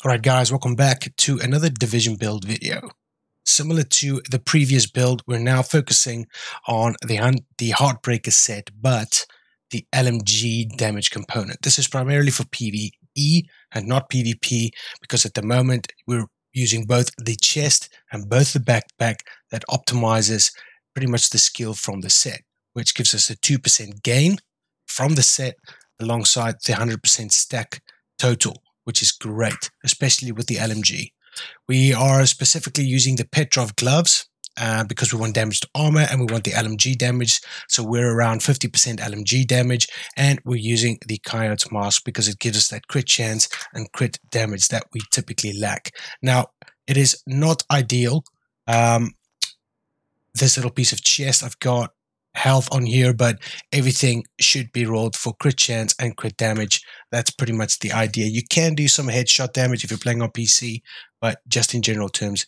Alright guys, welcome back to another division build video. Similar to the previous build, we're now focusing on the Heartbreaker set, but the LMG damage component. This is primarily for PvE and not PvP, because at the moment we're using both the chest and both the backpack that optimizes pretty much the skill from the set, which gives us a 2% gain from the set alongside the 100% stack total, which is great, especially with the LMG. We are specifically using the Petrov gloves because we want damaged armor and we want the LMG damage. So we're around 50% LMG damage, and we're using the Coyote mask because it gives us that crit chance and crit damage that we typically lack. Now, it is not ideal. This little piece of chest, I've got health on here, but everything should be rolled for crit chance and crit damage. That's pretty much the idea. You can do some headshot damage if you're playing on PC, but just in general terms,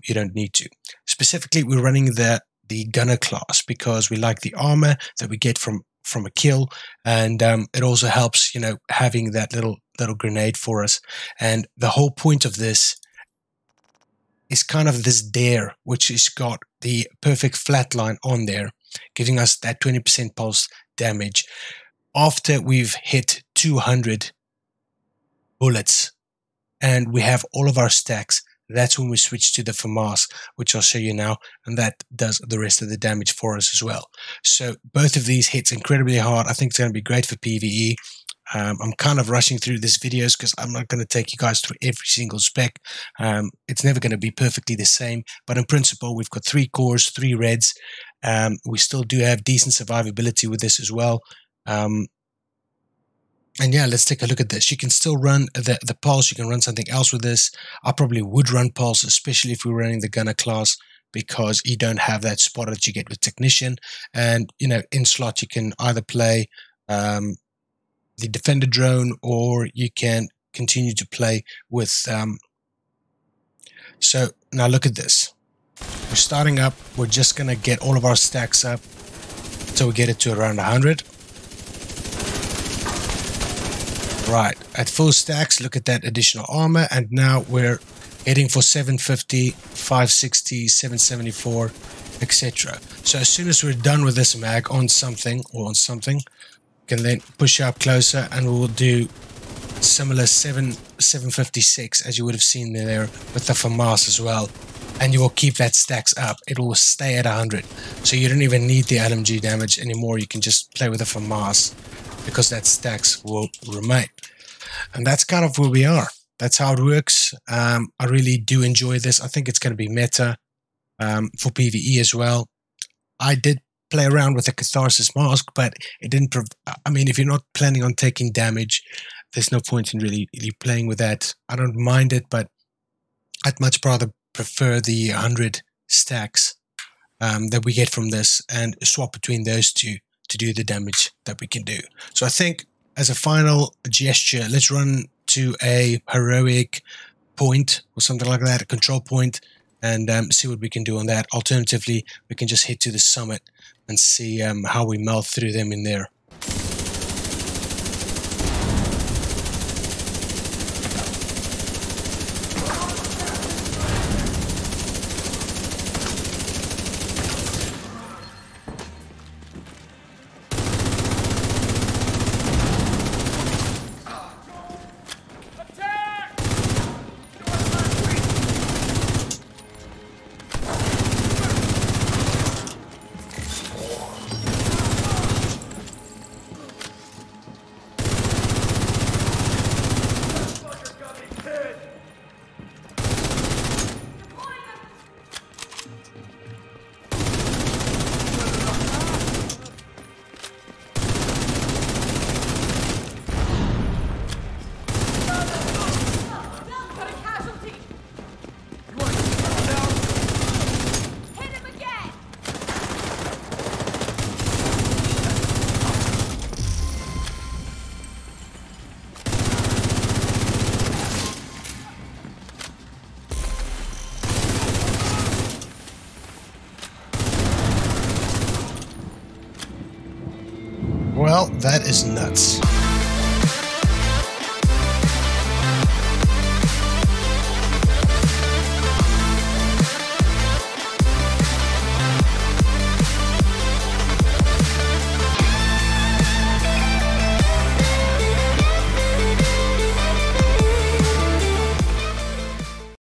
you don't need to. Specifically, we're running the gunner class because we like the armor that we get from a kill, and it also helps, you know, having that little grenade for us. And the whole point of this is kind of this dare, which has got the perfect flatline on there, giving us that 20% pulse damage. After we've hit 200 bullets and we have all of our stacks, that's when we switch to the FAMAS, which I'll show you now, and that does the rest of the damage for us as well. So both of these hits incredibly hard. I think it's going to be great for PvE. I'm kind of rushing through these videos because I'm not going to take you guys through every single spec. It's never going to be perfectly the same, but in principle, we've got 3 cores, 3 reds. We still do have decent survivability with this as well. And yeah, let's take a look at this. You can still run the pulse. You can run something else with this. I probably would run pulse, especially if we're running the gunner class, because you don't have that spot that you get with technician. And, you know, in slot, you can either play the defender drone, or you can continue to play with so now look at this. We're starting up. We're just gonna get all of our stacks up so we get it to around 100. Right, at full stacks, look at that additional armor, and now we're heading for 750, 560, 774, etc. So as soon as we're done with this mag on something, can then push up closer, and we will do similar 756 as you would have seen there with the FAMAS as well, and you will keep that stacks up. It will stay at 100, so you don't even need the LMG damage anymore. You can just play with the FAMAS because that stacks will remain, and that's kind of where we are. That's how it works. I really do enjoy this. I think it's going to be meta for PvE as well. I did play around with the Catharsis mask, but it didn't I mean, if you're not planning on taking damage, there's no point in really playing with that. I don't mind it, but I'd much rather prefer the 100 stacks that we get from this and swap between those two to do the damage that we can do. So I think as a final gesture, let's run to a heroic point or something like that, a control point, and see what we can do on that. Alternatively, we can just head to the summit and see how we melt through them in there. Well, that is nuts.